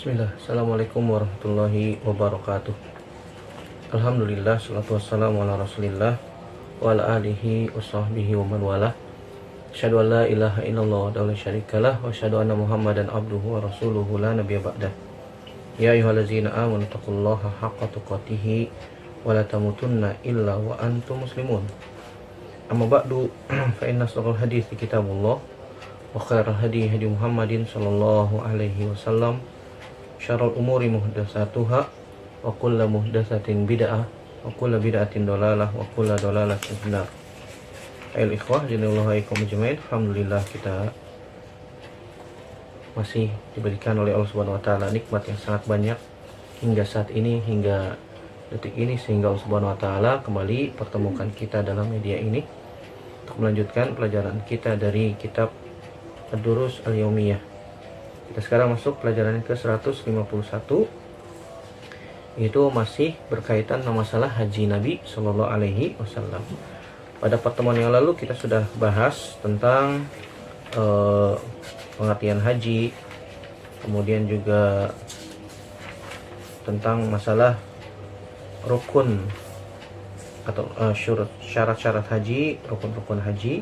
Bismillah, Assalamualaikum warahmatullahi wabarakatuh. Alhamdulillah, salatu wassalamu ala rasulillah wa ala alihi wa sahbihi wa man wala. Asyhadu an la ilaha illallah wa la syarikalah wa asyhadu anna muhammadan abduhu wa rasuluhu la nabiyya ba'dah. Ya ayyuhallazina amanu taqullaha haqqa tuqatih wa la tamutunna illa wa antum muslimun. Amma ba'du, fa inna asdaqal hadits kitabullah wa khairal hadi hadi Muhammadin sallallahu alaihi wasallam. Syarrul umuri muhdatsatuha wa kullu muhdatsatin bid'ah wa kullu bid'atin dhalalah wa kullu dhalalatin finnar. Ayol ikhwah jinallahu aikum ajmain. Alhamdulillah kita masih diberikan oleh Allah Subhanahu wa taala nikmat yang sangat banyak hingga saat ini, hingga detik ini, sehingga Allah Subhanahu wa taala kembali pertemukan kita dalam media ini untuk melanjutkan pelajaran kita dari kitab Ad-Durus Al-Yaumiyah. Kita sekarang masuk pelajaran ke 151, itu masih berkaitan dengan masalah haji Nabi Sallallahu Alaihi Wasallam. Pada pertemuan yang lalu kita sudah bahas tentang pengertian haji, kemudian juga tentang masalah rukun atau syarat-syarat haji, rukun-rukun haji.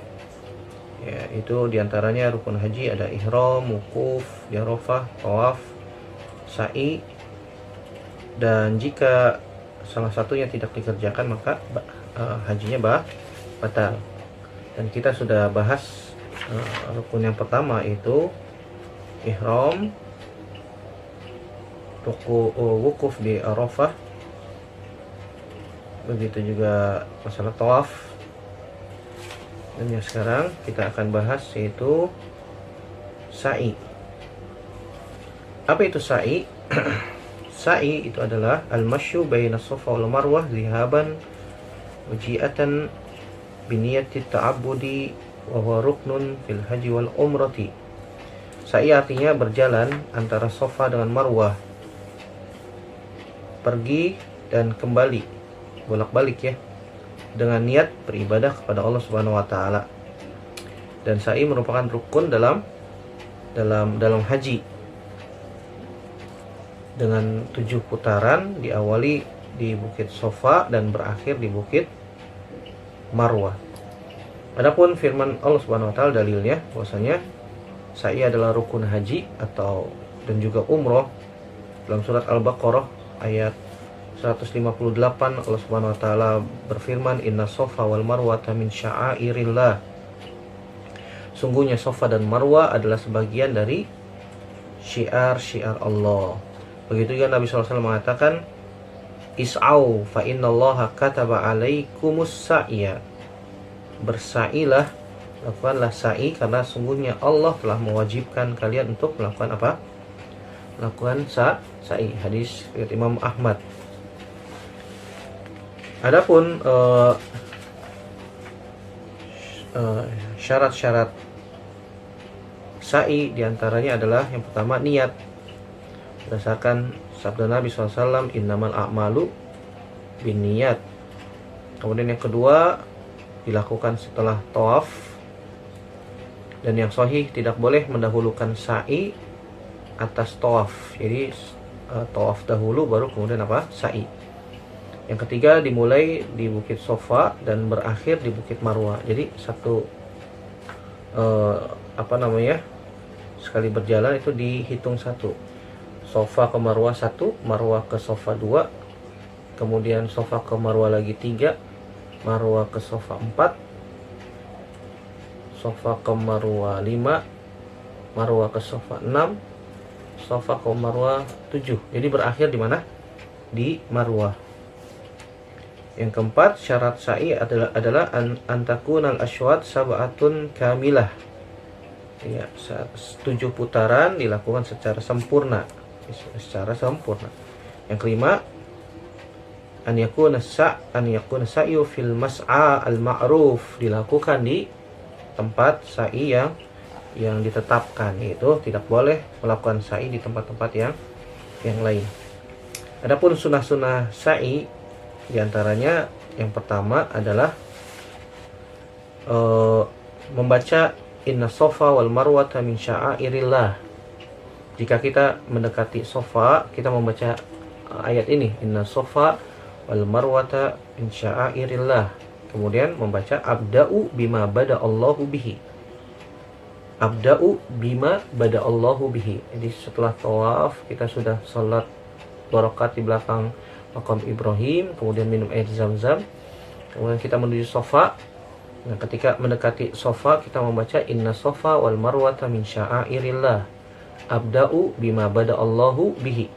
Ya, itu diantaranya rukun haji ada ihram, wukuf di Arafah, tawaf, sa'i, dan jika salah satunya tidak dikerjakan maka hajinya batal. Dan kita sudah bahas rukun yang pertama itu ihram, wukuf di Arafah, begitu juga masalah tawaf. Dan yang sekarang kita akan bahas yaitu sa'i. Apa itu sa'i? Sa'i itu adalah al-masyu baina Safa wal Marwah zihaban waji'atan biniyati ta'abbudi wa huwa ruknun fil haji wal umrati. Sa'i artinya berjalan antara Safa dengan Marwah, pergi dan kembali, bolak-balik ya, dengan niat beribadah kepada Allah Subhanahu wa taala. Dan sa'i merupakan rukun dalam haji. Dengan 7 putaran, diawali di Bukit Safa dan berakhir di Bukit Marwah. Adapun firman Allah Subhanahu wa taala dalilnya bahwasanya sa'i adalah rukun haji dan juga umroh. Dalam surat Al-Baqarah ayat 158 Allah Subhanahu wa taala berfirman, Inna Safa wal Marwata min sya'airillah. Sungguhnya Safa dan Marwah adalah sebagian dari syiar-syiar Allah. Begitu juga Nabi SAW mengatakan, Is'au fa innallaha kataba alaikumus sa'ya. Bersailah, lakukanlah sa'i karena sungguhnya Allah telah mewajibkan kalian untuk melakukan apa? Melakukan sa'i. Hadis riwayat Imam Ahmad. Adapun syarat-syarat sa'i diantaranya adalah yang pertama niat, berdasarkan sabda Nabi SAW, innamal a'malu binniyat. Kemudian yang kedua dilakukan setelah tawaf, dan yang sahih tidak boleh mendahulukan sa'i atas tawaf. Jadi tawaf dahulu baru kemudian apa? Sa'i. Yang ketiga dimulai di Bukit Safa dan berakhir di Bukit Marwah. Jadi satu sekali berjalan itu dihitung satu. Safa ke Marwah 1, Marwah ke Safa 2, kemudian Safa ke Marwah lagi 3, Marwah ke Safa 4, Safa ke Marwah 5, Marwah ke Safa 6, Safa ke Marwah 7. Jadi berakhir di mana? Di Marwah. Yang keempat, syarat sa'i adalah antakunal asywat sab'atun kamilah. Ya, 7 putaran dilakukan secara sempurna. Yang kelima, an yakuna sa'yu fil mas'a al-ma'ruf, dilakukan di tempat sa'i yang ditetapkan. Itu tidak boleh melakukan sa'i di tempat-tempat yang lain. Adapun sunah-sunah sa'i diantaranya yang pertama adalah membaca Inna Safa wal Marwata min sya'airillah. Jika kita mendekati sofa, kita membaca ayat ini, inna sofa wal marwata min sya'airillah. Kemudian membaca abda'u bima bada Allahu bihi. Abda'u bima bada Allahu bihi. Jadi setelah tawaf, kita sudah salat 2 rakaat di belakang makam Ibrahim, kemudian minum air zam-zam, kemudian kita menuju sofa. Nah, ketika mendekati sofa, kita membaca inna sofa wal marwata min sya'airillah. Abda'u bima bada Allahu bihi.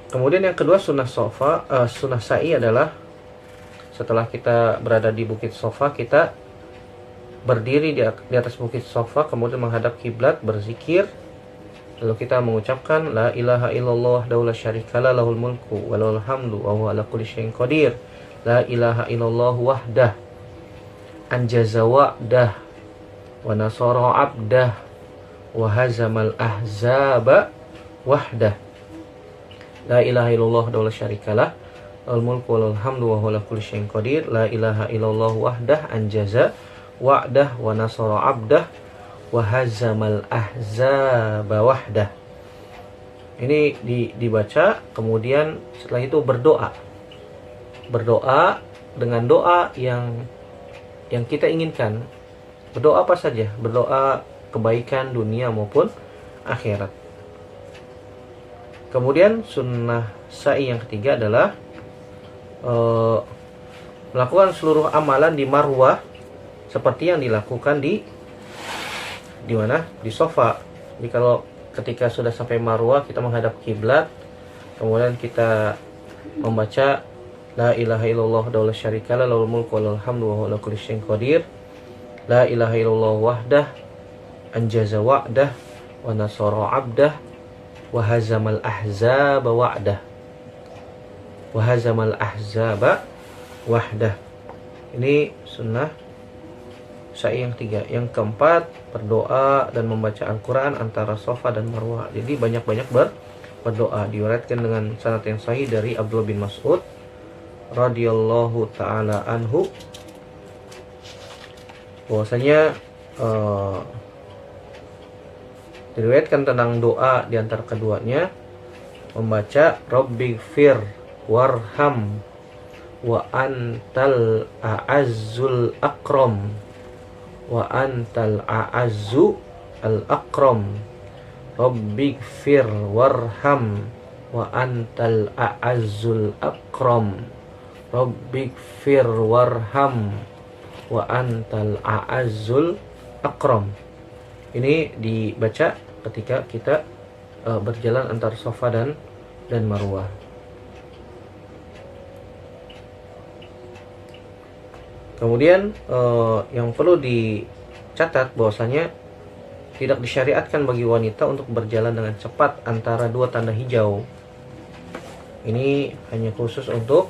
Kemudian yang kedua sunnah sunnah sa'i adalah setelah kita berada di bukit Sofa, kita berdiri di atas bukit Sofa, kemudian menghadap kiblat, berzikir, lalu kita mengucapkan la ilaha illallah wahdahu la syarikalah lahul mulku wa lahul hamdu wa huwa ala kulli syai'in qadir. La ilaha illallah wahdah anjaza wa'dah wa nasara 'abdah wa hazamal ahzaba wahdah. La ilaha illallah wahdahu la syarikalah lahul mulku wa lahul hamdu wa huwa ala kulli syai'in qadir. La ilaha illallah wahdah anjaza wa'dah wa nasara 'abdah wa hazamal ahzaba wahdah. Ini dibaca, kemudian setelah itu berdoa. Berdoa dengan doa yang kita inginkan. Berdoa apa saja? Berdoa kebaikan dunia maupun akhirat. Kemudian sunnah sa'i yang ketiga adalah melakukan seluruh amalan di Marwah seperti yang dilakukan di mana? Di Sofa. Jadi kalau ketika sudah sampai Marwah, kita menghadap kiblat, kemudian kita membaca la ilaha illallah wahdahu la syarikalah lahul mulku wa lahul hamdu wa huwa ala kulli syai'in qadir. La ilaha illallah wahdah anjaza wa'dah wa nasara 'abdah wa hazamal ahzaba wa'dah. Wa hazamal ahzaba wahdah. Ini sunnah sa'i yang ketiga. Yang keempat, berdoa dan membaca Al-Quran antara Sofa dan Marwah. Jadi banyak-banyak berdoa. Diriwayatkan dengan sanad yang sahih dari Abdullah bin Mas'ud radhiyallahu ta'ala anhu, bahwasanya diriwayatkan tentang doa di antara keduanya, membaca Rabbighfir warham wa antal a'azzul akram wa antal a'azzu al-akram. Rabbighfir warham wa antal a'azzul akram. Rabbighfir warham wa antal a'azzul akram. Ini dibaca ketika kita berjalan antar Sofa dan Marwah. Kemudian yang perlu dicatat bahwasanya tidak disyariatkan bagi wanita untuk berjalan dengan cepat antara 2 tanda hijau. Ini hanya khusus untuk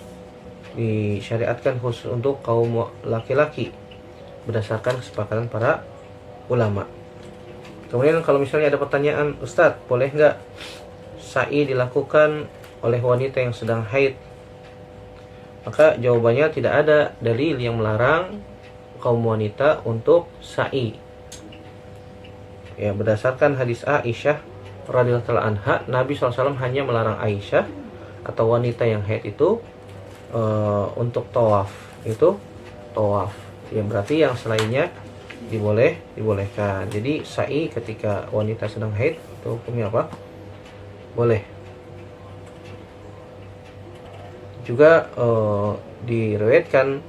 disyariatkan khusus untuk kaum laki-laki berdasarkan kesepakatan para ulama. Kemudian kalau misalnya ada pertanyaan, Ustadz, boleh nggak sa'i dilakukan oleh wanita yang sedang haid? Maka jawabannya tidak ada dalil yang melarang kaum wanita untuk sa'i. Ya, berdasarkan hadis Aisyah radhiyallahu anha, Nabi SAW hanya melarang Aisyah atau wanita yang haid itu untuk tawaf. Itu tawaf. Ya, berarti yang selainnya dibolehkan. Jadi sa'i ketika wanita sedang haid itu hukumnya apa? Boleh. Juga diriwayatkan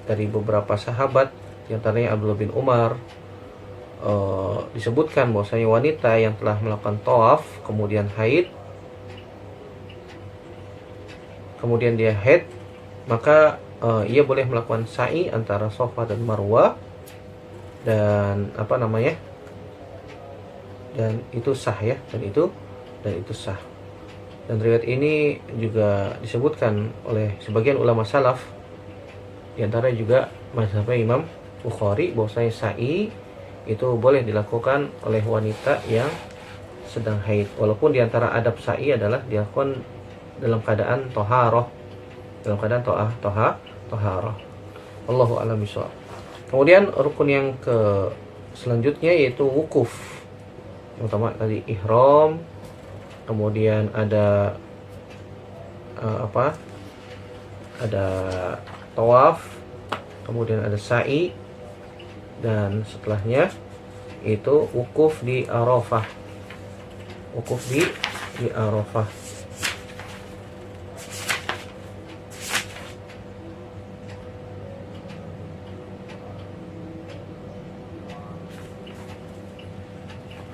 dari beberapa sahabat, di antaranya Abdullah bin Umar, disebutkan bahwasanya wanita yang telah melakukan tawaf kemudian haid, kemudian dia haid, maka ia boleh melakukan sa'i antara Sofa dan Marwah, dan dan itu sah ya, dan itu sah. Dan riwayat ini juga disebutkan oleh sebagian ulama salaf, di antara juga mazhab Imam Bukhari, bahwasanya sa'i itu boleh dilakukan oleh wanita yang sedang haid, walaupun di antara adab sa'i adalah dilakukan dalam keadaan toharoh, toharoh. Allahu a'lam bishawab. Kemudian rukun yang ke selanjutnya yaitu wukuf. Yang pertama tadi ihram, kemudian ada ada tawaf, kemudian ada sa'i, dan setelahnya itu wukuf di Arafah. Wukuf di Arafah.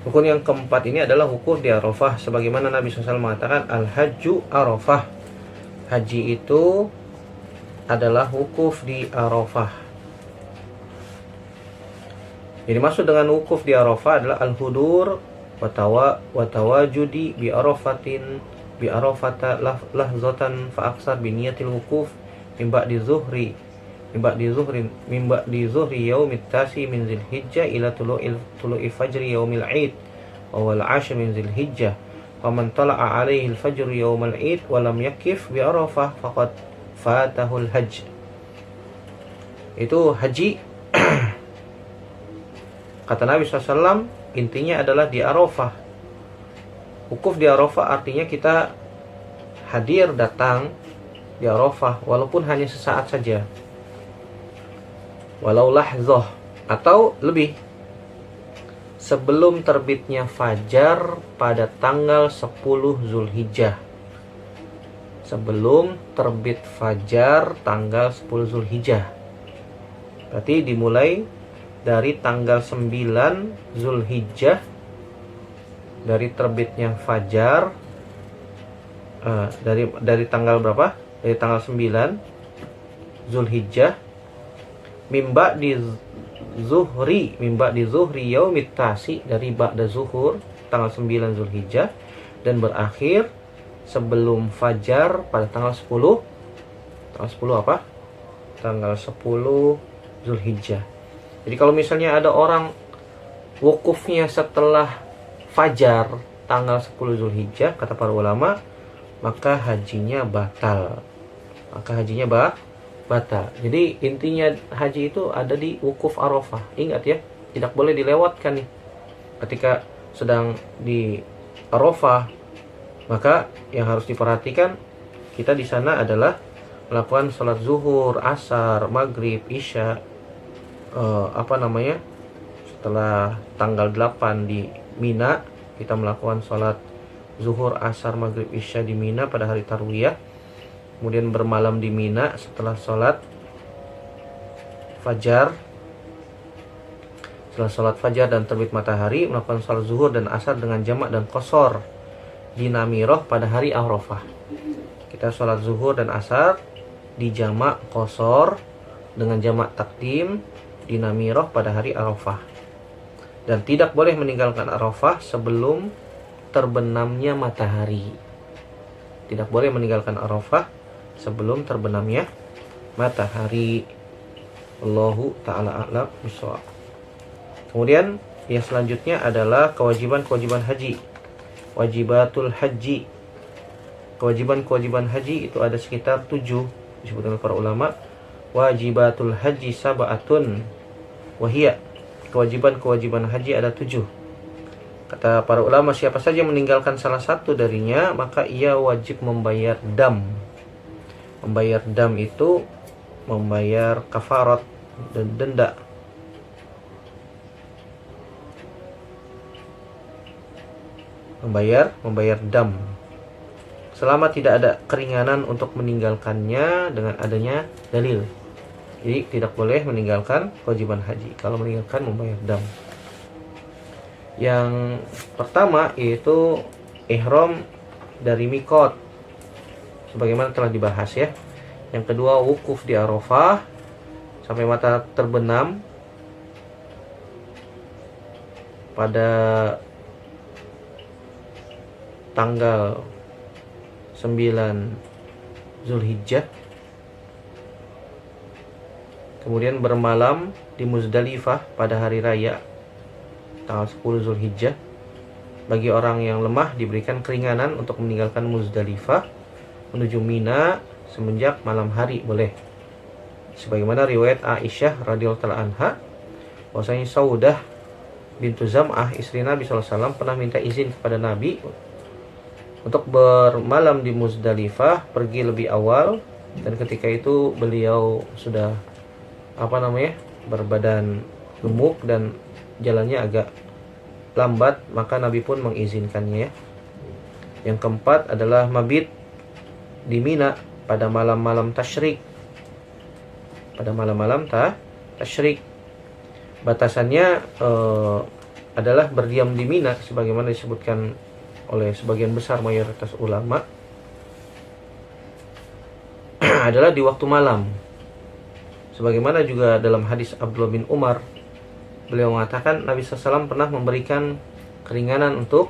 Rukun yang keempat ini adalah wukuf di Arafah, sebagaimana Nabi SAW mengatakan al-hajju Arafah. Haji itu adalah wukuf di Arafah. Jadi maksud dengan wukuf di Arafah adalah al-hudur wa tawajudi bi Arafatin bi Arafata lahzatan fa aksar bi niyatil wukuf min ba'di zuhri yaumit tasi min Dzulhijjah ila tulu'i fajri yaumil 'id wa wal 'ashr min Dzulhijjah. Faman tala'a 'alaihi al-fajr yaumal 'id wa lam yakif bi Arafah faqad fatahul hajj. Itu haji kata Nabi SAW intinya adalah di Arafah. Wukuf di Arafah artinya kita hadir, datang di Arafah walaupun hanya sesaat saja, walau lahzah atau lebih, sebelum terbitnya fajar pada tanggal 10 Zulhijjah. Sebelum terbit fajar tanggal 10 Zulhijjah. Berarti dimulai dari tanggal 9 Zulhijjah, dari terbitnya fajar, dari tanggal berapa? Dari tanggal 9 Zulhijjah, mimba di zuhri yaumit tasi, dari ba'da zuhur tanggal 9 Zulhijjah, dan berakhir sebelum fajar pada tanggal 10. Tanggal 10 apa? Tanggal 10 Zulhijjah. Jadi kalau misalnya ada orang wukufnya setelah fajar tanggal 10 Zulhijjah, kata para ulama, maka hajinya batal. Batal. Jadi intinya haji itu ada di wukuf Arafah. Ingat ya, tidak boleh dilewatkan nih. Ketika sedang di Arafah, maka yang harus diperhatikan kita di sana adalah melakukan sholat zuhur, asar, maghrib, isya. Setelah tanggal 8 di Mina, kita melakukan sholat zuhur, asar, maghrib, isya di Mina pada hari tarwiyah. Kemudian bermalam di Mina setelah sholat fajar. Setelah sholat fajar dan terbit matahari, melakukan sholat zuhur dan asar dengan jamak dan qashar di Namiroh pada hari Arafah. Kita sholat zuhur dan asar di jamak qashar dengan jamak takdim di Namiroh pada hari Arafah. Dan tidak boleh meninggalkan Arafah sebelum terbenamnya matahari. Tidak boleh meninggalkan Arafah sebelum terbenamnya matahari. Allahu ta'ala a'lam bishawab. Kemudian yang selanjutnya adalah kewajiban-kewajiban haji. Wajibatul haji. Kewajiban-kewajiban haji itu ada sekitar 7 disebutkan oleh para ulama. Wajibatul haji sab'atun wahiyya. Kewajiban-kewajiban haji ada 7. Kata para ulama, siapa saja meninggalkan salah satu darinya, maka ia wajib membayar dam. Membayar dam itu membayar kafarat dan denda. Membayar dam. Selama tidak ada keringanan untuk meninggalkannya dengan adanya dalil. Jadi tidak boleh meninggalkan kewajiban haji kalau meninggalkan membayar dam. Yang pertama yaitu ihram dari miqat, sebagaimana telah dibahas ya. Yang kedua wukuf di Arafah sampai mata terbenam pada tanggal 9 Zulhijjah. Kemudian bermalam di Muzdalifah pada hari raya tanggal 10 Zulhijjah. Bagi orang yang lemah diberikan keringanan untuk meninggalkan Muzdalifah menuju Mina semenjak malam hari, boleh. Sebagaimana riwayat Aisyah radhiyallahu anha, bahwasanya Saudah bintu Zam'ah, istri Nabi SAW, pernah minta izin kepada Nabi untuk bermalam di Muzdalifah, pergi lebih awal, dan ketika itu beliau sudah berbadan gemuk dan jalannya agak lambat, maka Nabi pun mengizinkannya. Yang keempat adalah mabit di Mina pada malam-malam tasyrik. Pada malam-malam tasyrik. Batasannya adalah berdiam di Mina sebagaimana disebutkan oleh sebagian besar mayoritas ulama adalah di waktu malam. Sebagaimana juga dalam hadis Abdullah bin Umar, beliau mengatakan Nabi SAW pernah memberikan keringanan untuk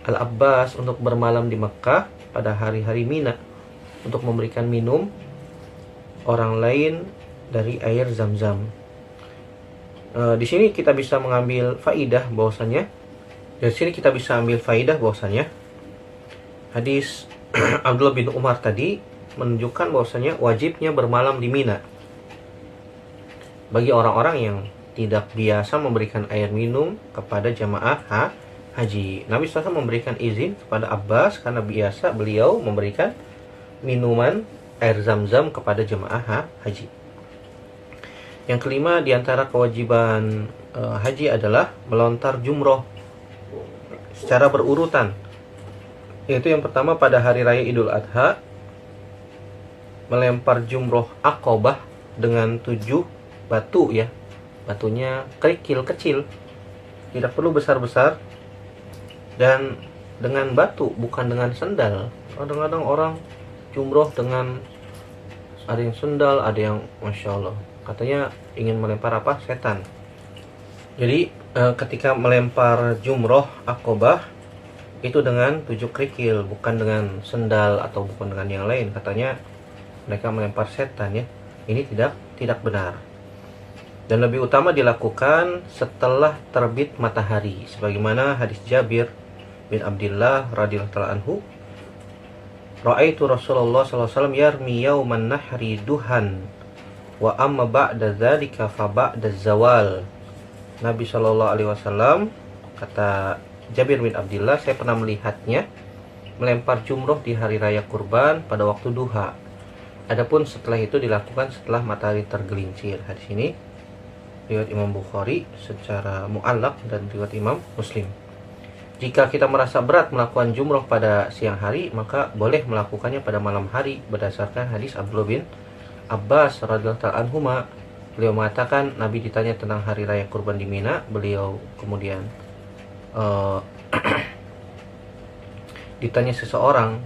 Al-Abbas untuk bermalam di Mekkah pada hari-hari Mina untuk memberikan minum orang lain dari air Zam-Zam. Di sini kita bisa mengambil faidah bahwasanya hadis Abdullah bin Umar tadi menunjukkan bahwasanya wajibnya bermalam di Mina bagi orang-orang yang tidak biasa memberikan air minum kepada jamaah haji. Nabi SAW memberikan izin kepada Abbas karena biasa beliau memberikan minuman air Zam-Zam kepada jamaah haji. Yang kelima, diantara kewajiban haji adalah melontar jumroh secara berurutan. Yaitu yang pertama pada hari raya Idul Adha, melempar jumroh Aqobah dengan 7 batu ya. Batunya kerikil kecil, tidak perlu besar-besar, dan dengan batu, bukan dengan sendal. Kadang-kadang orang jumroh dengan ada yang sendal, ada yang Masya Allah, katanya ingin melempar setan. Jadi ketika melempar jumroh Aqobah itu dengan 7 kerikil, bukan dengan sendal atau bukan dengan yang lain. Katanya mereka melempar setan ya. Ini tidak benar. Dan lebih utama dilakukan setelah terbit matahari, sebagaimana hadis Jabir bin Abdullah radhiyallahu anhu, ra'aitu Rasulullah sallallahu alaihi wasallam yarmi yauman nahri duhan wa amma ba'da dzalika fa ba'da zawal. Nabi sallallahu alaihi wasallam, kata Jabir bin Abdullah, saya pernah melihatnya melempar jumroh di hari raya kurban pada waktu duha. Adapun setelah itu dilakukan setelah matahari tergelincir. Hadis ini riwayat Imam Bukhari secara mu'allaq dan riwayat Imam Muslim. Jika kita merasa berat melakukan jumroh pada siang hari, maka boleh melakukannya pada malam hari berdasarkan hadis Abdullah bin Abbas radhiyallahu anhuma. Beliau mengatakan Nabi ditanya tentang hari raya kurban di Mina, beliau kemudian ditanya seseorang,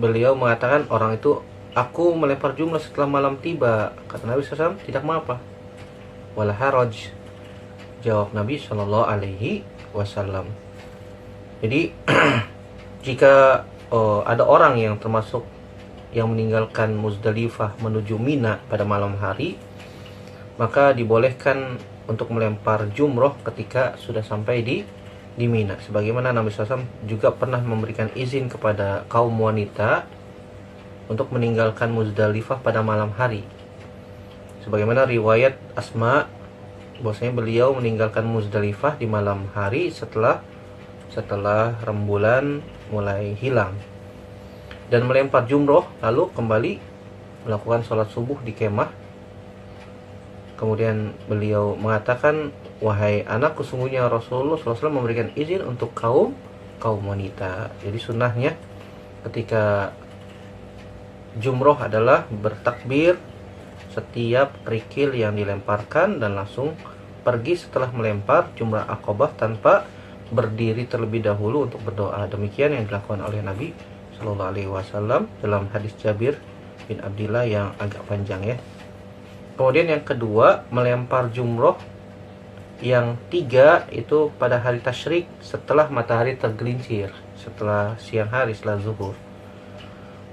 beliau mengatakan orang itu, aku melempar jumlah setelah malam tiba. Kata Nabi SAW, tidak mengapa. Wala haraj, jawab Nabi Shallallahu Alaihi Wasallam. Jadi jika ada orang yang termasuk yang meninggalkan Muzdalifah menuju Mina pada malam hari, maka dibolehkan untuk melempar jumroh ketika sudah sampai di Mina. Sebagaimana Nabi SAW juga pernah memberikan izin kepada kaum wanita untuk meninggalkan Muzdalifah pada malam hari. Sebagaimana riwayat Asma, bahwasanya beliau meninggalkan Muzdalifah di malam hari setelah rembulan mulai hilang, dan melempar jumroh, lalu kembali melakukan sholat subuh di kemah. Kemudian beliau mengatakan, wahai anakku, sungguhnya Rasulullah SAW memberikan izin untuk kaum wanita. Jadi sunnahnya ketika jumroh adalah bertakbir setiap kerikil yang dilemparkan dan langsung pergi setelah melempar jumrah Aqobah tanpa berdiri terlebih dahulu untuk berdoa. Demikian yang dilakukan oleh Nabi Shallallahu Alaihi Wasallam dalam hadis Jabir bin Abdullah yang agak panjang ya. Kemudian yang kedua, melempar jumroh yang 3 itu pada hari tasyrik setelah matahari tergelincir, setelah siang hari, setelah zuhur.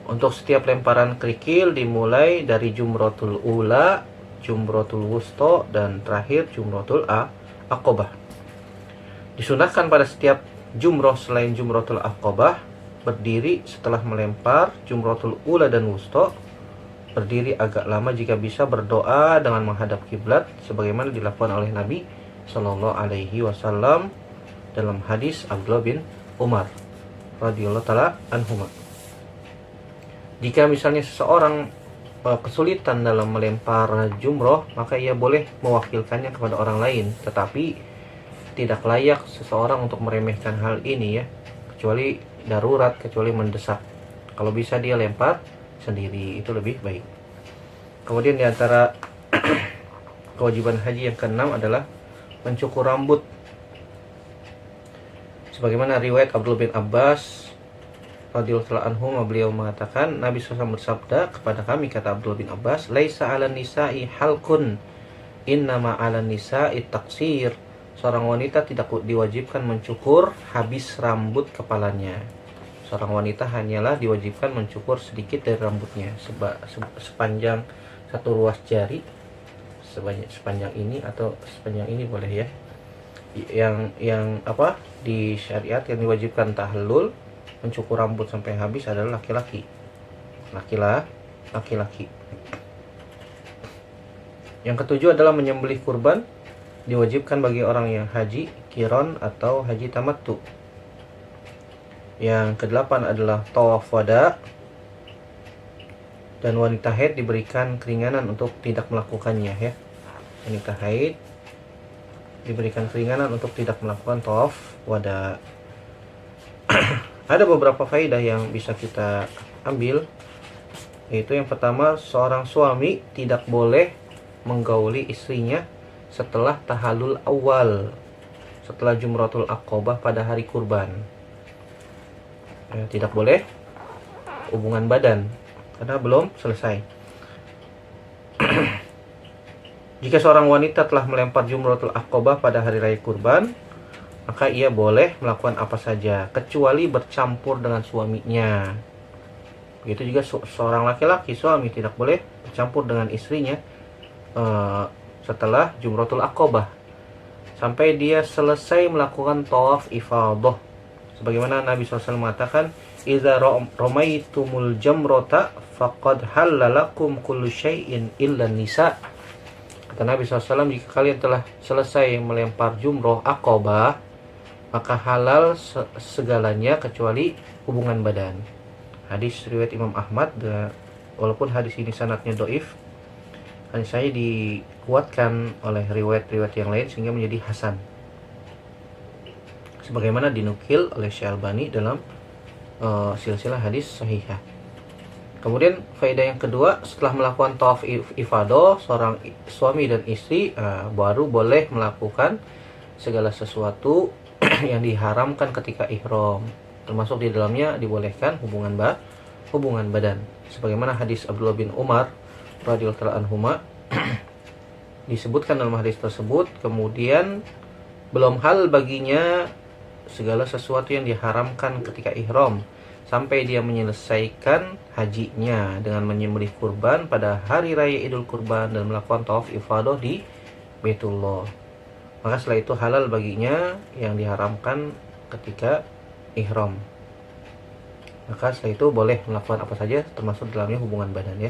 Untuk setiap lemparan kerikil dimulai dari jumratul ula, jumratul wusta, dan terakhir jumratul Aqobah. Disunahkan pada setiap jumroh selain jumratul Aqobah berdiri setelah melempar jumratul ula dan wusta, berdiri agak lama jika bisa, berdoa dengan menghadap kiblat sebagaimana dilakukan oleh Nabi Shallallahu Alaihi Wasallam dalam hadis Abdullah bin Umar radhiyallahu taala anhuma. Jika misalnya seseorang kesulitan dalam melempar jumroh, maka ia boleh mewakilkannya kepada orang lain, tetapi tidak layak seseorang untuk meremehkan hal ini ya, kecuali darurat, kecuali mendesak. Kalau bisa dia lempar sendiri, itu lebih baik. Kemudian diantara kewajiban haji yang keenam adalah mencukur rambut. Sebagaimana riwayat Abdullah bin Abbas radhiyallahu anhu, beliau mengatakan, Nabi SAW bersabda kepada kami, kata Abdullah bin Abbas, laisa 'alan nisa'i halqun, innama 'alan nisa'i taqsir. Seorang wanita tidak diwajibkan mencukur habis rambut kepalanya. Seorang wanita hanyalah diwajibkan mencukur sedikit dari rambutnya, sepanjang satu ruas jari, sepanjang ini atau sepanjang ini boleh ya. Yang apa di syariat yang diwajibkan tahallul mencukur rambut sampai habis adalah laki-laki. Yang ketujuh adalah menyembelih kurban. Diwajibkan bagi orang yang haji qiran atau haji tamattu. Yang kedelapan adalah tawaf wada, dan wanita haid diberikan keringanan untuk tidak melakukannya ya. Wanita haid diberikan keringanan untuk tidak melakukan tawaf wada. Ada beberapa faedah yang bisa kita ambil, yaitu yang pertama, seorang suami tidak boleh menggauli istrinya setelah tahallul awal, setelah Jumratul Aqobah pada hari kurban. Ya, tidak boleh hubungan badan karena belum selesai. Jika seorang wanita telah melempar Jumratul Aqobah pada hari raya kurban, maka ia boleh melakukan apa saja kecuali bercampur dengan suaminya. Begitu juga seorang laki-laki, suami tidak boleh bercampur dengan istrinya setelah Jumratul Aqobah sampai dia selesai melakukan tawaf ifadah. Sebagaimana Nabi SAW mengatakan, "Idza ramaitumul jamrata faqad halalakum kullu syai'in illa nisa." Kata Nabi SAW, jika kalian telah selesai melempar jumroh Aqobah, maka halal segalanya kecuali hubungan badan. Hadis riwayat Imam Ahmad, walaupun hadis ini sanadnya dhaif, hadis saya dikuatkan oleh riwayat-riwayat yang lain sehingga menjadi hasan, sebagaimana dinukil oleh Syalbani dalam silsilah hadis sahihah. Kemudian faedah yang kedua, setelah melakukan tawaf ifadah, seorang suami dan istri baru boleh melakukan segala sesuatu yang diharamkan ketika ihram, termasuk di dalamnya dibolehkan hubungan badan. Sebagaimana hadis Abdullah bin Umar radhiyallahu anhuma disebutkan dalam hadis tersebut, kemudian belum hal baginya segala sesuatu yang diharamkan ketika ihram sampai dia menyelesaikan hajinya dengan menyembelih kurban pada hari raya Idul Kurban dan melakukan tawaf ifadah di Baitullah. Maka setelah itu halal baginya yang diharamkan ketika ihram. Maka setelah itu boleh melakukan apa saja, termasuk dalamnya hubungan badan ya.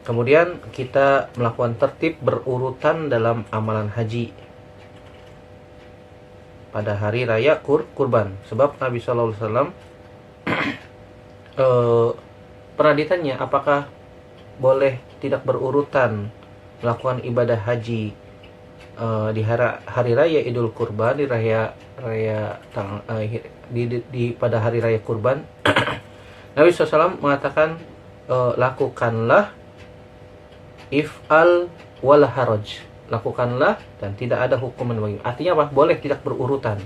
Kemudian kita melakukan tertib berurutan dalam amalan haji pada hari raya kurban. Sebab Nabi SAW pernah ditanya apakah boleh tidak berurutan melakukan ibadah haji di hari raya Idul Kurban, pada hari raya kurban. Nabi SAW mengatakan, lakukanlah, if'al wala haraj, lakukanlah dan tidak ada hukuman bagi. Artinya apa? Boleh tidak berurutan,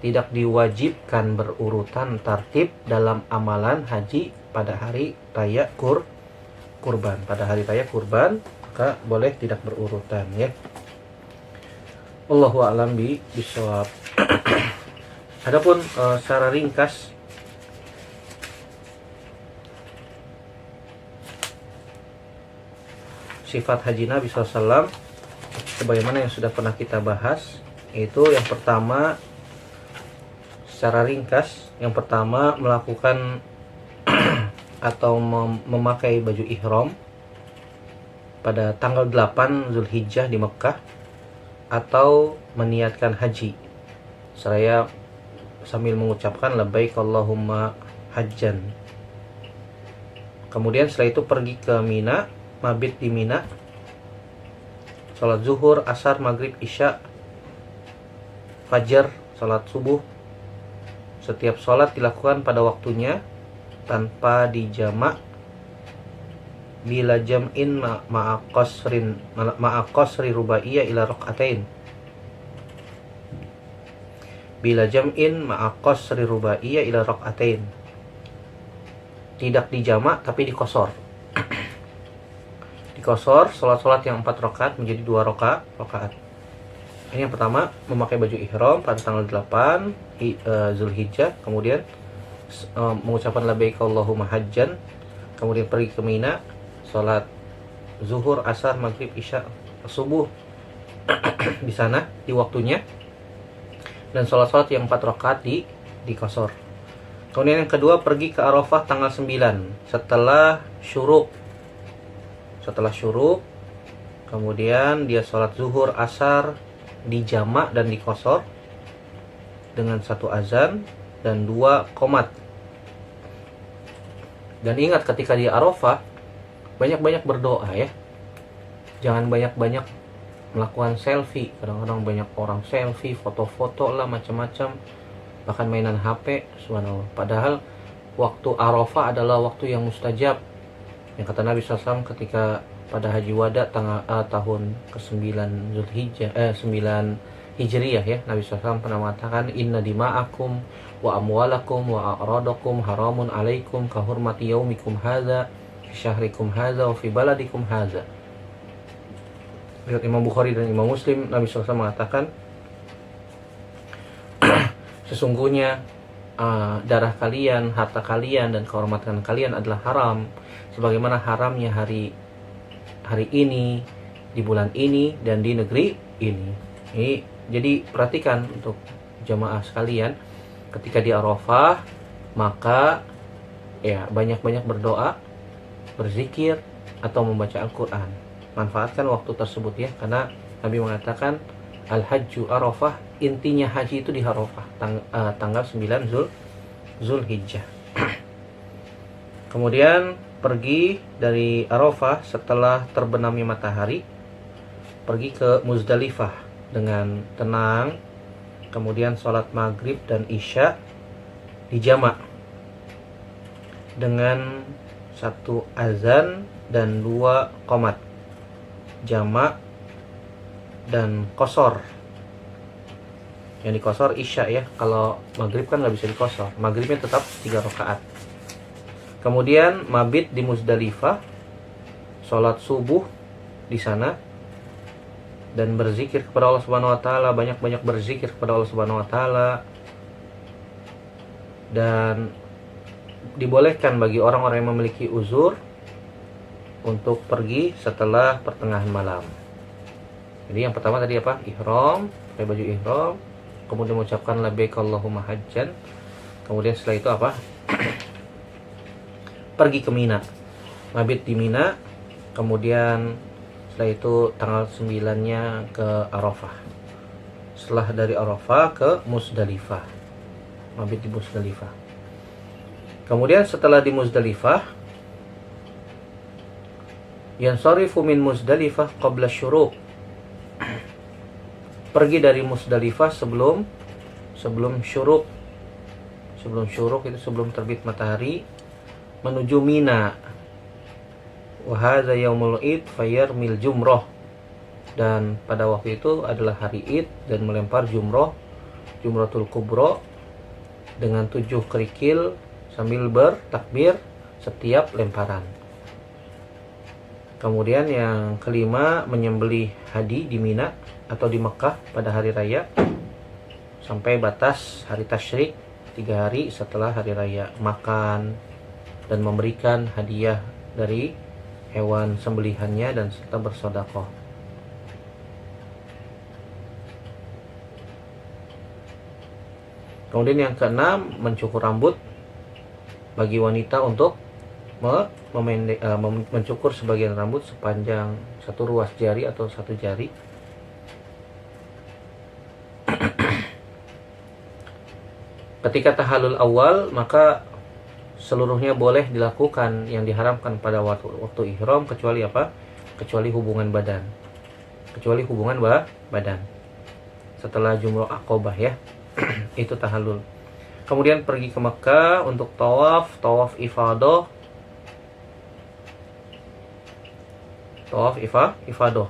tidak diwajibkan berurutan tartib dalam amalan haji pada hari raya kurban. Pada hari raya kurban maka boleh tidak berurutan ya. Allahu a'lam bishawab. Adapun secara ringkas sifat haji Nabi SAW sebagaimana yang sudah pernah kita bahas, yaitu yang pertama, secara ringkas, yang pertama melakukan atau memakai baju ihram pada tanggal 8 Zulhijjah di Mekah. atau meniatkan haji seraya sambil mengucapkan labbaik Allahumma hajjan. Kemudian setelah itu pergi ke Mina, mabit di Mina, sholat zuhur, asar, maghrib, isya, fajar, sholat subuh. Setiap sholat dilakukan pada waktunya tanpa dijamak, bila jam'in ma'a qasri rubaiyah ila rak'atain. Bila jam'in ma'a qasri rubaiyah ila rak'atain. Tidak dijamak tapi dikosor. Dikosor sholat-sholat yang 4 rakaat menjadi 2 rakaat. Ini yang pertama, memakai baju ihram pada tanggal 8 Zulhijjah, kemudian mengucapkan labbaik Allahumma hajjan, kemudian pergi ke Mina, sholat zuhur, asar, maghrib, isya, subuh di sana di waktunya, dan sholat-sholat yang 4 rakaat dikosor. Kemudian yang kedua, pergi ke Arafah tanggal 9 setelah syuruk. Kemudian dia sholat zuhur, asar dijamak dan dikosor dengan 1 azan dan 2 qomat. Dan ingat, ketika di Arafah banyak-banyak berdoa ya. Jangan banyak-banyak melakukan selfie. Kadang-kadang banyak orang selfie, foto-foto lah macam-macam, bahkan mainan HP, subhanallah. Padahal waktu Arafah adalah waktu yang mustajab. Yang kata Nabi SAW ketika pada Haji Wada tahun ke-9 Zulhijjah 9 Hijriyah ya, Nabi SAW pernah mengatakan, inna dima'akum wa amwalakum wa a'radakum haramun alaikum kahurmati yaumikum hadza fi syahrikum hadza wa fi baladikum hadza. Riwayat Imam Bukhari dan Imam Muslim, Nabi SAW mengatakan sesungguhnya darah kalian, harta kalian, dan kehormatan kalian adalah haram sebagaimana haramnya hari ini, di bulan ini, dan di negeri ini. Jadi perhatikan untuk jamaah sekalian, ketika di Arafah maka ya banyak-banyak berdoa, berzikir, atau membaca Al-Quran. Manfaatkan waktu tersebut ya, karena Nabi mengatakan Al-Hajju Arafah, intinya haji itu di Arafah tanggal 9 Zulhijjah. Kemudian pergi dari Arafah setelah terbenamnya matahari, pergi ke Muzdalifah dengan tenang, kemudian sholat maghrib dan isya dijamak dengan 1 azan dan 2 qomat, jamak dan kosor. Yang dikosor isya ya, kalau maghrib kan nggak bisa dikosor, maghribnya tetap 3 rakaat. Kemudian mabit di Muzdalifah, sholat subuh di sana, dan berzikir kepada Allah Subhanahu Wa Taala, banyak-banyak berzikir kepada Allah Subhanahu Wa Taala. Dan dibolehkan bagi orang-orang yang memiliki uzur untuk pergi setelah pertengahan malam. Jadi yang pertama tadi apa? Ihram, pakai baju ihram, kemudian mengucapkan labbaik Allahumma hajjan. Kemudian setelah itu apa? Pergi ke Mina, mabit di Mina, kemudian setelah itu tanggal 9-nya ke Arafah. Setelah dari Arafah ke Muzdalifah, mabit di Muzdalifah. Kemudian setelah di Muzdalifah, yansarifu min Muzdalifah qabla syuruq. Pergi dari Muzdalifah sebelum syuruq. Sebelum syuruq itu sebelum terbit matahari, menuju Mina. Wa hadza yaumul id fayarmil jumrah. Dan pada waktu itu adalah hari Id dan melempar Jumratul Kubra dengan 7 kerikil sambil bertakbir setiap lemparan. Kemudian yang kelima, menyembelih hadi di Mina atau di Mekah pada hari raya sampai batas hari tasyrik 3 hari setelah hari raya, makan dan memberikan hadiah dari hewan sembelihannya dan serta bersedekah. Kemudian yang keenam, mencukur rambut bagi wanita untuk mencukur sebagian rambut sepanjang 1 ruas jari atau 1 jari. Ketika tahallul awal, maka seluruhnya boleh dilakukan yang diharamkan pada waktu ihram, kecuali apa? Kecuali hubungan badan. Kecuali hubungan badan. Setelah jumroh aqobah ya. Itu tahallul. Kemudian pergi ke Mekah untuk tawaf ifadah. Tawaf ifadah.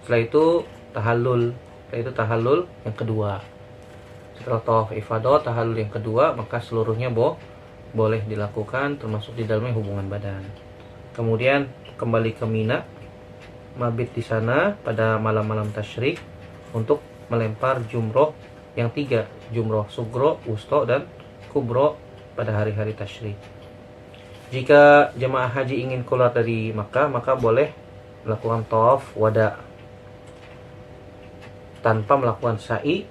Setelah itu tahallul yang kedua. Setelah tawaf ifadah, tahallul yang kedua, maka seluruhnya boleh dilakukan, termasuk di dalamnya hubungan badan. Kemudian kembali ke Mina, mabit di sana pada malam-malam tasyrik untuk melempar jumroh yang 3, jumroh sugro, wusto, dan kubro pada hari-hari tasyrik. Jika jemaah haji ingin keluar dari Makkah, maka boleh melakukan tawaf wada tanpa melakukan sa'i,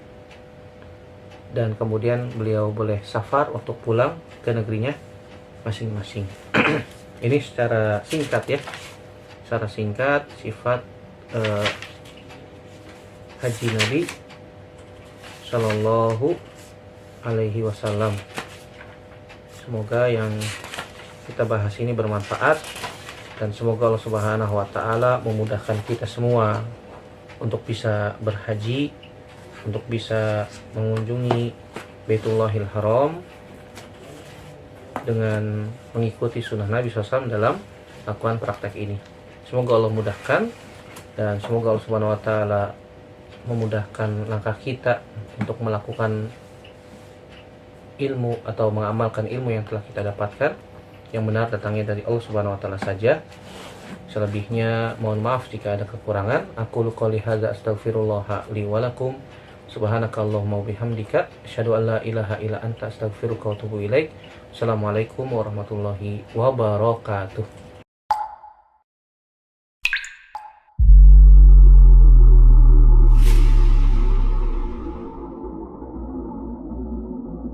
dan kemudian beliau boleh safar untuk pulang ke negerinya masing-masing. Ini secara singkat ya, secara singkat sifat haji Nabi Shallallahu Alaihi Wasallam. Semoga yang kita bahas ini bermanfaat, dan semoga Allah Subhanahu wa Ta'ala memudahkan kita semua untuk bisa berhaji, untuk bisa mengunjungi Baitullahil Haram dengan mengikuti sunnah Nabi SAW dalam lakukan praktek ini. Semoga Allah mudahkan, dan semoga Allah Subhanahu wa Ta'ala memudahkan langkah kita untuk melakukan ilmu atau mengamalkan ilmu yang telah kita dapatkan. Yang benar datangnya dari Allah Subhanahu wa Ta'ala saja. Selebihnya mohon maaf jika ada kekurangan. Aku qouli hadza astaghfirullah li wa lakum. Subhanakallahumma wa bihamdika asyhadu an la ilaha illa anta astaghfiruka wa atubu ilaik. Assalamualaikum warahmatullahi wabarakatuh.